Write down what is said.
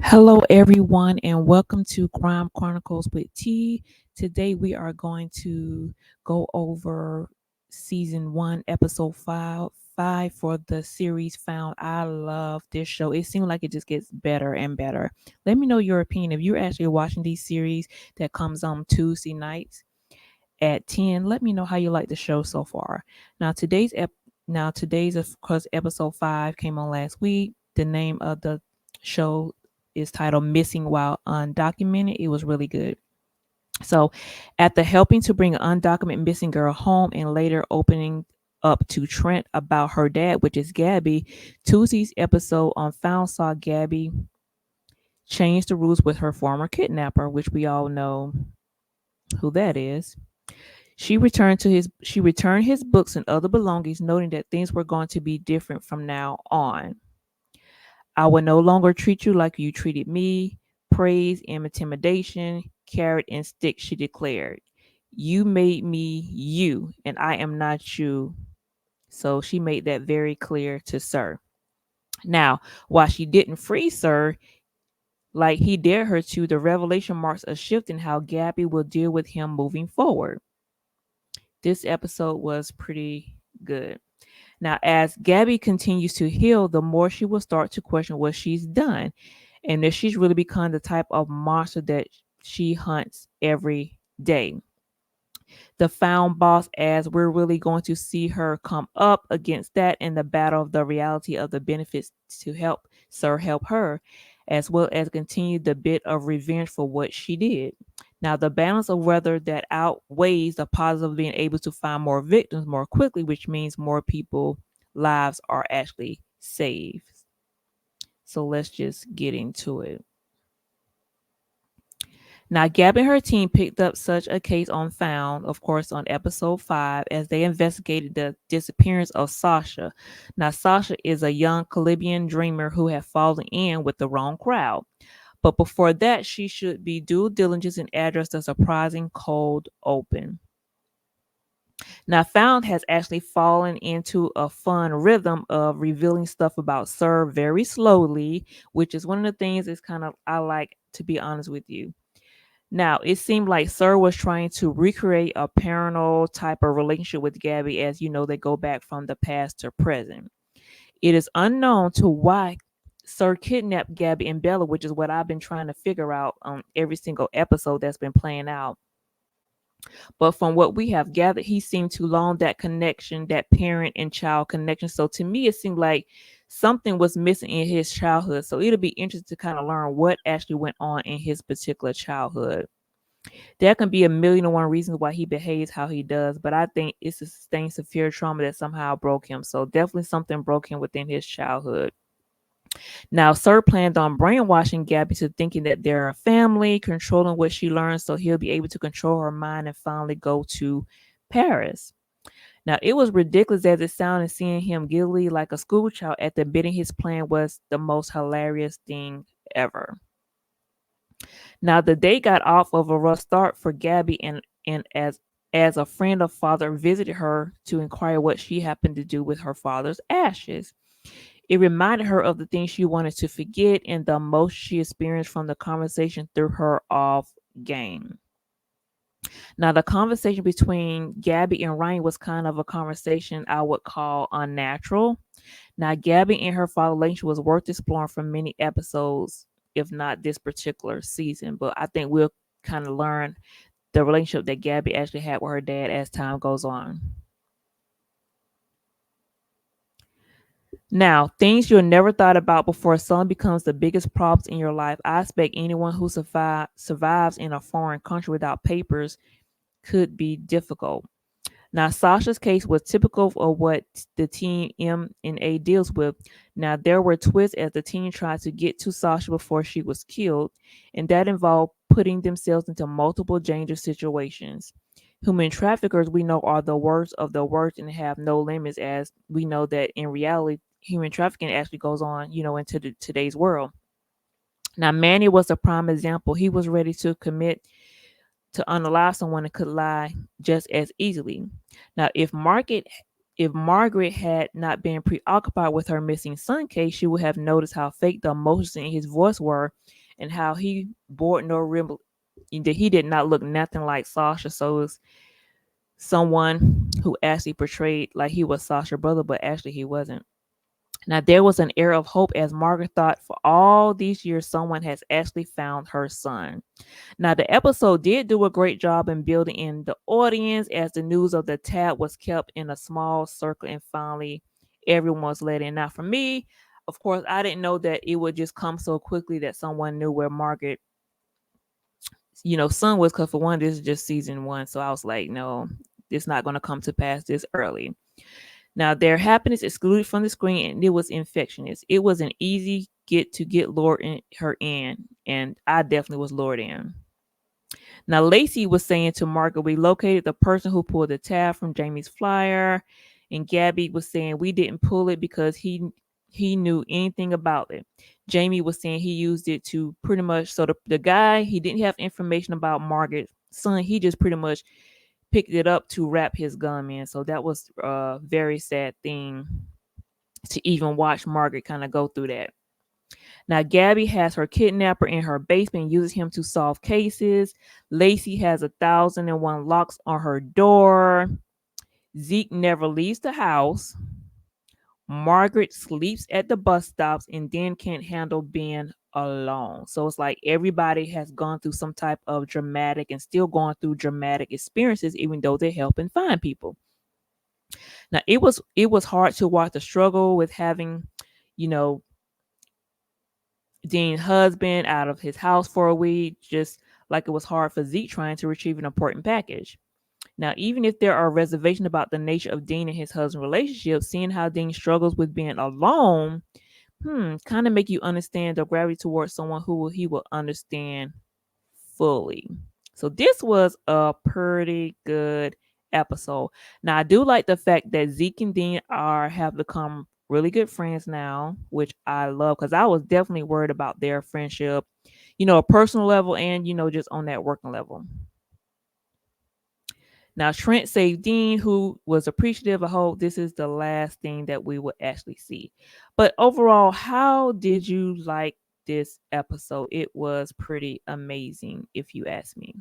Hello, everyone, and welcome to Crime Chronicles with T. Today, we are going to go over season 1, episode 5 for the series Found. I love this show. It seems like it just gets better and better. Let me know your opinion. If you're actually watching these series that comes on Tuesday nights at 10, let me know how you like the show so far. Now, today's of course episode 5 came on last week. The name of the show is titled Missing While Undocumented. It was really good. So, after helping to bring an undocumented missing girl home and later opening up to Trent about her dad, which is Gabby, Tuesday's episode on Found saw Gabby change the rules with her former kidnapper, which we all know who that is. She returned his books and other belongings, noting that things were going to be different from now on. I will no longer treat you like you treated me. Praise and intimidation, carrot and stick, she declared. You made me you, and I am not you. So she made that very clear to Sir. Now, while she didn't free Sir like he dared her to, the revelation marks a shift in how Gabby will deal with him moving forward. This episode was pretty good. Now, as Gabby continues to heal, the more she will start to question what she's done and if she's really become the type of monster that she hunts every day. The found boss, as we're really going to see her come up against that in the battle of the reality of the benefits to help Sir help her, as well as continue the bit of revenge for what she did. Now, the balance of whether that outweighs the positive of being able to find more victims more quickly, which means more people lives are actually saved. So let's just get into it. Now, Gabby and her team picked up such a case on Found, of course, on episode 5, as they investigated the disappearance of Sasha. Now, Sasha is a young Caribbean dreamer who had fallen in with the wrong crowd. But before that, she should be due diligence and address the surprising cold open. Now, Found has actually fallen into a fun rhythm of revealing stuff about Sir very slowly, which is one of the things is kind of I like, to be honest with you. Now, it seemed like Sir was trying to recreate a parental type of relationship with Gabby, as you know, they go back from the past to present. It is unknown to why Sir kidnapped Gabby and Bella, which is what I've been trying to figure out on every single episode that's been playing out. But from what we have gathered, he seemed to long that connection, that parent and child connection. So to me, it seemed like something was missing in his childhood. So it'll be interesting to kind of learn what actually went on in his particular childhood. There can be a million and one reasons why he behaves how he does, but I think it's a sustained severe trauma that somehow broke him. So definitely something broke him within his childhood. Now, Sir planned on brainwashing Gabby to thinking that they're a family, controlling what she learns so he'll be able to control her mind and finally go to Paris. Now, it was ridiculous as it sounded, seeing him giddy like a schoolchild at the bidding. His plan was the most hilarious thing ever. Now, the day got off of a rough start for Gabby, and as a friend of father visited her to inquire what she happened to do with her father's ashes. It reminded her of the things she wanted to forget and the emotion she experienced from the conversation through her off game. Now, the conversation between Gabby and Ryan was kind of a conversation I would call unnatural. Now, Gabby and her father relationship was worth exploring for many episodes, if not this particular season. But I think we'll kind of learn the relationship that Gabby actually had with her dad as time goes on. Now, things you never thought about before someone becomes the biggest problems in your life. I expect anyone who survives in a foreign country without papers could be difficult. Now, Sasha's case was typical of what the team M&A deals with. Now, there were twists as the team tried to get to Sasha before she was killed, and that involved putting themselves into multiple dangerous situations. Human traffickers, we know, are the worst of the worst and have no limits, as we know that in reality, human trafficking actually goes on, into today's world. Now, Manny was a prime example. He was ready to commit to unalive someone and could lie just as easily. Now, if Margaret had not been preoccupied with her missing son case, she would have noticed how fake the emotions in his voice were and how he bore no real that he did not look nothing like Sasha. So it was someone who actually portrayed like he was Sasha's brother, but actually he wasn't. Now there was an air of hope as Margaret thought for all these years someone has actually found her son. Now, the episode did do a great job in building in the audience as the news of the attack was kept in a small circle and finally everyone was let in. Now, for me, of course, I didn't know that it would just come so quickly that someone knew where Margaret, son was, because for one, this is just season one. So I was like, no, it's not going to come to pass this early. Now, their happiness excluded from the screen and it was infectious. It was an easy get lured in her in, and I definitely was lured in. Now, Lacey was saying to Margaret, we located the person who pulled the tab from Jamie's flyer. And Gabby was saying, we didn't pull it because he knew anything about it. Jamie was saying he used it to pretty much, so the guy, he didn't have information about Margaret's son. He just pretty much picked it up to wrap his gun in. So that was a very sad thing to even watch Margaret kind of go through that. Now, Gabby has her kidnapper in her basement and uses him to solve cases. Lacey has 1,001 locks on her door. Zeke never leaves the house. Margaret sleeps at the bus stops and then can't handle being alone. So it's like everybody has gone through some type of dramatic and still going through dramatic experiences, even though they're helping find people. Now, it was hard to watch the struggle with having, you know, Dean's husband out of his house for a week, just like it was hard for Zeke trying to retrieve an important package. Now, even if there are reservations about the nature of Dean and his husband relationship, seeing how Dean struggles with being alone, kind of make you understand the gravity towards someone who he will understand fully. So this was a pretty good episode. Now I do like the fact that Zeke and Dean have become really good friends now, which I love because I was definitely worried about their friendship, a personal level and just on that working level. Now Trent saved Dean, who was appreciative. I hope this is the last thing that we will actually see. But overall, how did you like this episode? It was pretty amazing, if you ask me.